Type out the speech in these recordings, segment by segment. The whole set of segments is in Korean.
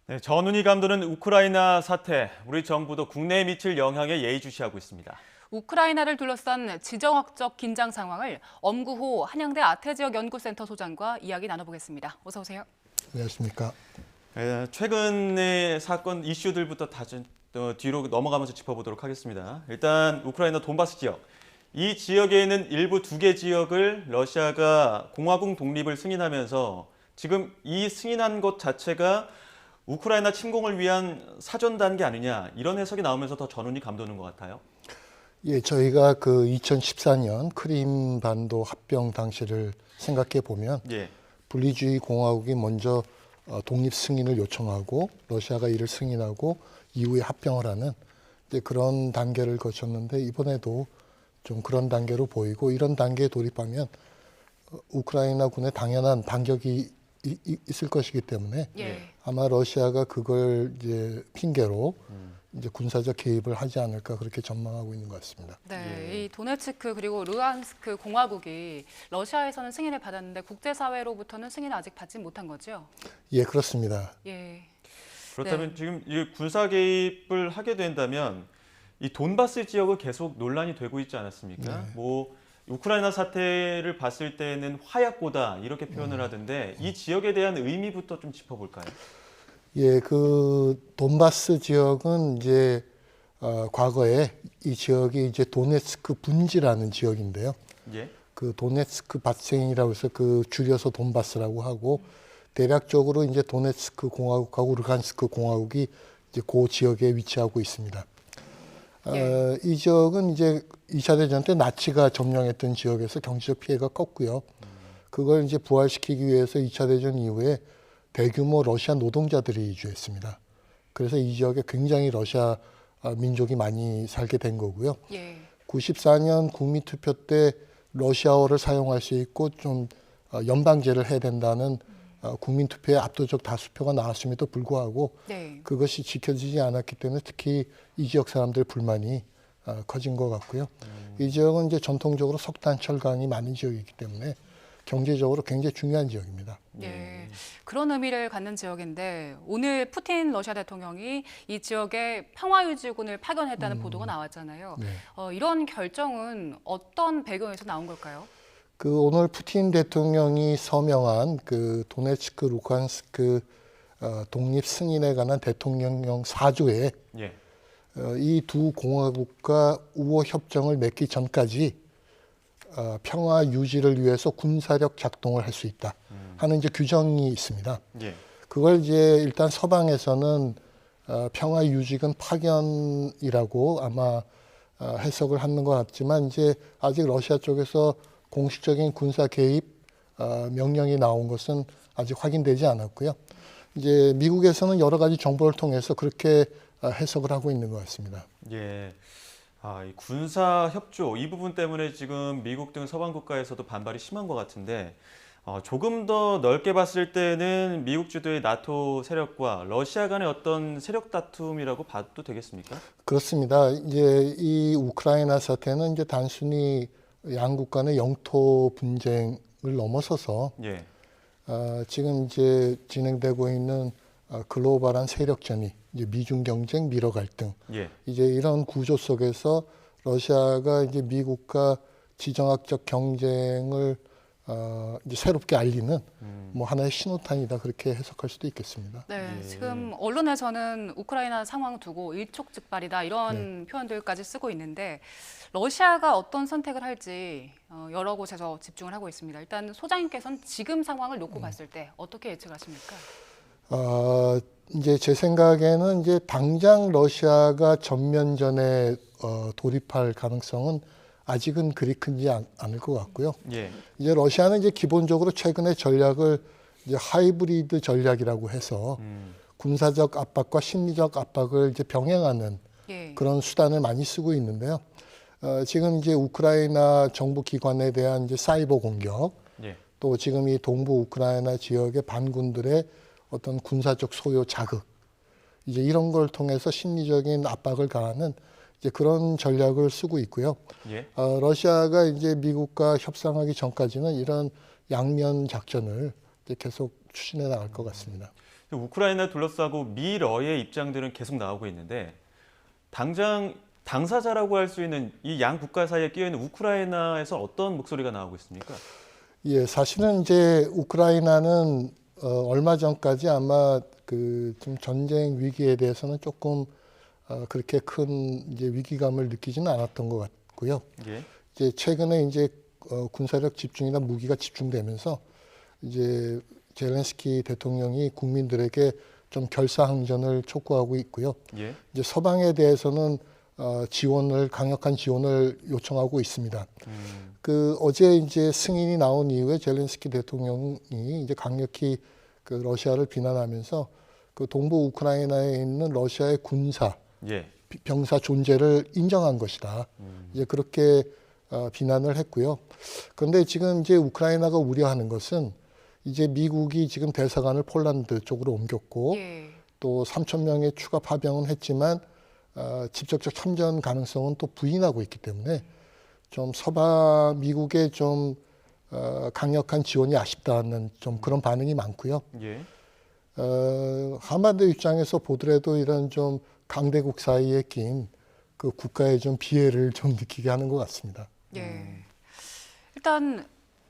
네, 전운이 감도는 우크라이나 사태, 우리 정부도 국내에 미칠 영향에 예의주시하고 있습니다. 우크라이나를 둘러싼 지정학적 긴장 상황을 엄구호 한양대 아태지역 연구센터 소장과 이야기 나눠보겠습니다. 어서 오세요. 안녕하십니까. 최근의 사건 이슈들부터 뒤로 넘어가면서 짚어보도록 하겠습니다. 일단 우크라이나 돈바스 지역. 이 지역에 있는 일부 2개 지역을 러시아가 공화국 독립을 승인하면서 지금 이 승인한 것 자체가 우크라이나 침공을 위한 사전 단계 아니냐, 이런 해석이 나오면서 더 전운이 감도는 것 같아요. 예, 저희가 그 2014년 크림 반도 합병 당시를 생각해 보면 예. 분리주의 공화국이 먼저 독립 승인을 요청하고 러시아가 이를 승인하고 이후에 합병을 하는 이제 그런 단계를 거쳤는데, 이번에도 좀 그런 단계로 보이고, 이런 단계에 돌입하면 우크라이나 군의 당연한 반격이 있을 것이기 때문에 아마 러시아가 그걸 이제 핑계로 이제 군사적 개입을 하지 않을까, 그렇게 전망하고 있는 것 같습니다. 네, 이 도네츠크 그리고 루안스크 공화국이 러시아에서는 승인을 받았는데 국제사회로부터는 승인을 아직 받지 못한 거죠? 예, 그렇습니다. 예. 그렇다면 지금 이 군사 개입을 하게 된다면 이 돈바스 지역은 계속 논란이 되고 있지 않았습니까? 네. 뭐 우크라이나 사태를 봤을 때는 화약고다 이렇게 표현을 하던데 이 지역에 대한 의미부터 좀 짚어볼까요? 예, 그 돈바스 지역은 이제 과거에 이 지역이 이제 도네츠크 분지라는 지역인데요. 예. 그 도네츠크 바센이라고 해서 그 줄여서 돈바스라고 하고, 대략적으로 이제 도네츠크 공화국하고 루간스크 공화국이 이제 그 지역에 위치하고 있습니다. 이 지역은 이제 2차 대전 때 나치가 점령했던 지역에서 경제적 피해가 컸고요. 그걸 이제 부활시키기 위해서 2차 대전 이후에 대규모 러시아 노동자들이 이주했습니다. 그래서 이 지역에 굉장히 러시아 민족이 많이 살게 된 거고요. 94년 국민투표 때 러시아어를 사용할 수 있고 좀 연방제를 해야 된다는 국민투표에 압도적 다수표가 나왔음에도 불구하고 그것이 지켜지지 않았기 때문에 특히 이 지역 사람들의 불만이 커진 것 같고요. 이 지역은 이제 전통적으로 석탄, 철강이 많은 지역이기 때문에 경제적으로 굉장히 중요한 지역입니다. 예, 그런 의미를 갖는 지역인데 오늘 푸틴 러시아 대통령이 이 지역에 평화유지군을 파견했다는 보도가 나왔잖아요. 네. 이런 결정은 어떤 배경에서 나온 걸까요? 그 오늘 푸틴 대통령이 서명한 그 도네츠크, 루간스크 독립 승인에 관한 대통령령 4조에 예. 이 두 공화국과 우호 협정을 맺기 전까지 평화 유지를 위해서 군사력 작동을 할 수 있다 하는 이제 규정이 있습니다. 예. 그걸 이제 일단 서방에서는 평화 유지군 파견이라고 아마 해석을 하는 것 같지만, 이제 아직 러시아 쪽에서 공식적인 군사 개입 명령이 나온 것은 아직 확인되지 않았고요. 이제 미국에서는 여러 가지 정보를 통해서 그렇게 해석을 하고 있는 것 같습니다. 예. 이 군사 협조 이 부분 때문에 지금 미국 등 서방 국가에서도 반발이 심한 것 같은데 조금 더 넓게 봤을 때는 미국 주도의 나토 세력과 러시아 간의 어떤 세력 다툼이라고 봐도 되겠습니까? 그렇습니다. 이제 이 우크라이나 사태는 이제 단순히 양국 간의 영토 분쟁을 넘어서서 예. 지금 이제 진행되고 있는 글로벌한 세력전이 이제 미중 경쟁, 미러 갈등, 예. 이제 이런 구조 속에서 러시아가 이제 미국과 지정학적 경쟁을 이제 새롭게 알리는 뭐 하나의 신호탄이다, 그렇게 해석할 수도 있겠습니다. 네, 예. 지금 언론에서는 우크라이나 상황 두고 일촉즉발이다 이런 표현들까지 쓰고 있는데 러시아가 어떤 선택을 할지 여러 곳에서 집중을 하고 있습니다. 일단 소장님께서는 지금 상황을 놓고 봤을 때 어떻게 예측하십니까? 이제 제 생각에는 이제 당장 러시아가 전면전에 돌입할 가능성은 아직은 그리 크지 않을 것 같고요. 예. 이제 러시아는 이제 기본적으로 최근에 전략을 이제 하이브리드 전략이라고 해서 군사적 압박과 심리적 압박을 이제 병행하는 그런 수단을 많이 쓰고 있는데요. 지금 이제 우크라이나 정부 기관에 대한 이제 사이버 공격, 예. 또 지금 이 동부 우크라이나 지역의 반군들의 어떤 군사적 소요 자극, 이제 이런 걸 통해서 심리적인 압박을 가하는 이제 그런 전략을 쓰고 있고요. 예. 러시아가 이제 미국과 협상하기 전까지는 이런 양면 작전을 이제 계속 추진해 나갈 것 같습니다. 우크라이나 둘러싸고 미러의 입장들은 계속 나오고 있는데 당장 당사자라고 할 수 있는 이 양 국가 사이에 끼어 있는 우크라이나에서 어떤 목소리가 나오고 있습니까? 예, 사실은 이제 우크라이나는 얼마 전까지 아마 그 좀 전쟁 위기에 대해서는 조금 그렇게 큰 이제 위기감을 느끼지는 않았던 것 같고요. 예. 이제 최근에 이제 군사력 집중이나 무기가 집중되면서 이제 젤렌스키 대통령이 국민들에게 좀 결사항전을 촉구하고 있고요. 예. 이제 서방에 대해서는 강력한 지원을 요청하고 있습니다. 그 어제 이제 승인이 나온 이후에 젤렌스키 대통령이 이제 강력히 그 러시아를 비난하면서 그 동부 우크라이나에 있는 러시아의 예. 병사 존재를 인정한 것이다. 이제 그렇게 비난을 했고요. 그런데 지금 이제 우크라이나가 우려하는 것은 이제 미국이 지금 대사관을 폴란드 쪽으로 옮겼고 예. 또 3천 명의 추가 파병은 했지만 직접적 참전 가능성은 또 부인하고 있기 때문에 좀 미국의 좀 강력한 지원이 아쉽다는 좀 그런 반응이 많고요. 예. 한반도 입장에서 보더라도 이런 좀 강대국 사이에 낀 그 국가의 좀 비애를 좀 느끼게 하는 것 같습니다. 예. 일단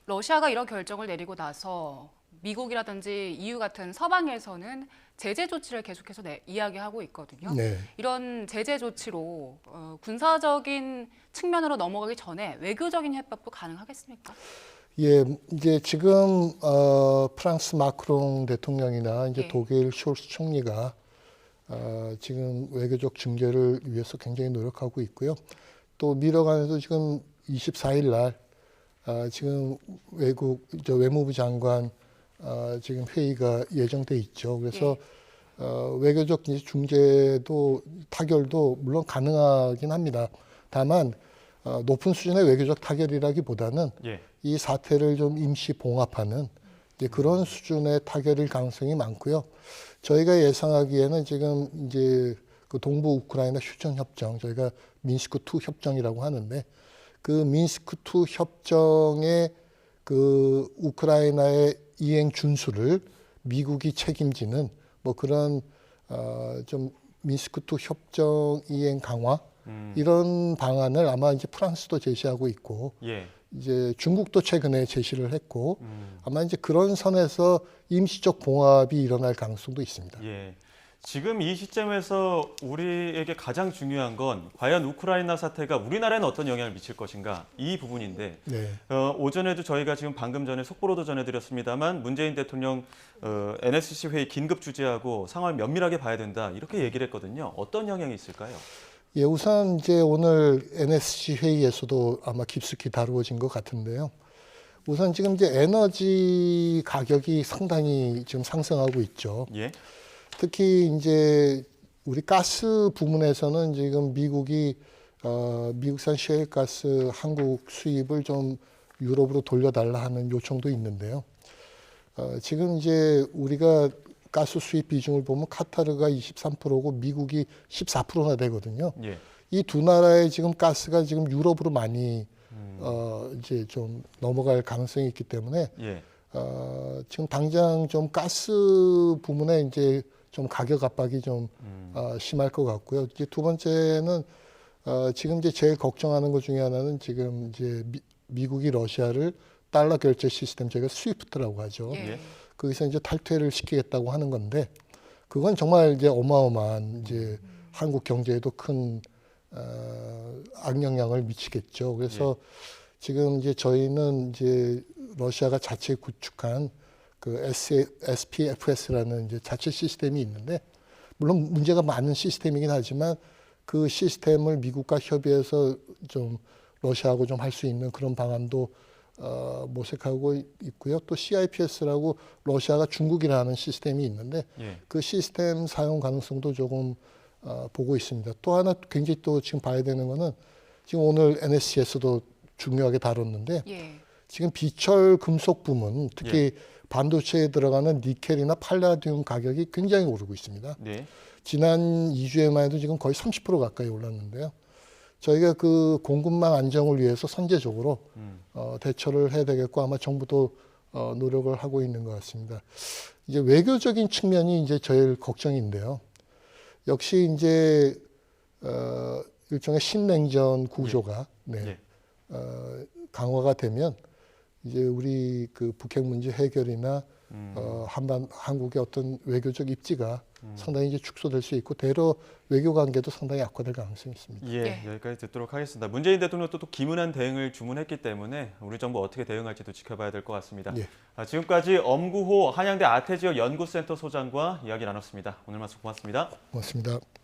러시아가 이런 결정을 내리고 나서 미국이라든지 EU 같은 서방에서는 제재 조치를 계속해서 이야기하고 있거든요. 네. 이런 제재 조치로 군사적인 측면으로 넘어가기 전에 외교적인 해법도 가능하겠습니까? 예, 이제 지금 프랑스 마크롱 대통령이나 이제 예. 독일 숄츠 총리가 지금 외교적 중재를 위해서 굉장히 노력하고 있고요. 또 미러 간에도 지금 24일 날 지금 외무부 장관 지금 회의가 예정돼 있죠. 그래서 외교적 이제 중재도 타결도 물론 가능하긴 합니다. 다만 높은 수준의 외교적 타결이라기보다는 예. 이 사태를 좀 임시 봉합하는 이제 그런 수준의 타결일 가능성이 많고요. 저희가 예상하기에는 지금 이제 그 동부 우크라이나 휴전 협정, 저희가 미न्스크 2 협정이라고 하는데 그 미न्스크 2 협정의 그 우크라이나의 이행 준수를 미국이 책임지는 뭐 그런 좀 미न्스크 2 협정 이행 강화 이런 방안을 아마 이제 프랑스도 제시하고 있고 예. 이제 중국도 최근에 제시를 했고 아마 이제 그런 선에서 임시적 봉합이 일어날 가능성도 있습니다. 예. 지금 이 시점에서 우리에게 가장 중요한 건 과연 우크라이나 사태가 우리나라에는 어떤 영향을 미칠 것인가 이 부분인데 네. 오전에도 저희가 지금 방금 전에 속보로도 전해드렸습니다만 문재인 대통령 NSC 회의 긴급 주재하고 상황을 면밀하게 봐야 된다 이렇게 얘기를 했거든요. 어떤 영향이 있을까요? 예, 우선 이제 오늘 NSC 회의에서도 아마 깊숙이 다루어진 것 같은데요. 우선 지금 이제 에너지 가격이 상당히 지금 상승하고 있죠. 예. 특히 이제 우리 가스 부문에서는 지금 미국이 미국산 셰일가스 한국 수입을 좀 유럽으로 돌려달라 하는 요청도 있는데요. 지금 이제 우리가 가스 수입 비중을 보면 카타르가 23%고 미국이 14%나 되거든요. 예. 이 두 나라의 지금 가스가 지금 유럽으로 많이 이제 좀 넘어갈 가능성이 있기 때문에 예. 지금 당장 좀 가스 부문에 이제 좀 가격 압박이 좀 심할 것 같고요. 이제 두 번째는 지금 이제 제일 걱정하는 것 중에 하나는 지금 이제 미국이 러시아를 달러 결제 시스템 저희가 스위프트라고 하죠. 예. 거기서 이제 탈퇴를 시키겠다고 하는 건데 그건 정말 이제 어마어마한 이제 한국 경제에도 큰 악영향을 미치겠죠. 그래서 지금 이제 저희는 이제 러시아가 자체 구축한 그 SPFS라는 이제 자체 시스템이 있는데 물론 문제가 많은 시스템이긴 하지만 그 시스템을 미국과 협의해서 좀 러시아하고 좀 할 수 있는 그런 방안도 모색하고 있고요. 또 CIPS라고 러시아가 중국이라는 시스템이 있는데 예. 그 시스템 사용 가능성도 조금 보고 있습니다. 또 하나 굉장히 또 지금 봐야 되는 거는 지금 오늘 NSC에서도 중요하게 다뤘는데 예. 지금 비철 금속 부문 특히 반도체에 들어가는 니켈이나 팔라디움 가격이 굉장히 오르고 있습니다. 네. 지난 2주에만 해도 지금 거의 30% 가까이 올랐는데요. 저희가 그 공급망 안정을 위해서 선제적으로 대처를 해야 되겠고 아마 정부도 노력을 하고 있는 것 같습니다. 이제 외교적인 측면이 이제 제일 걱정인데요. 역시 이제 일종의 신냉전 구조가 네, 예. 강화가 되면 이제 우리 그 북핵 문제 해결이나 한국의 어떤 외교적 입지가 상당히 이제 축소될 수 있고 대러 외교 관계도 상당히 악화될 가능성이 있습니다. 예, 여기까지 듣도록 하겠습니다. 문재인 대통령도 또 기문한 대응을 주문했기 때문에 우리 정부 어떻게 대응할지도 지켜봐야 될 것 같습니다. 예. 지금까지 엄구호 한양대 아태지역 연구센터 소장과 이야기 나눴습니다. 오늘 말씀 고맙습니다. 고맙습니다.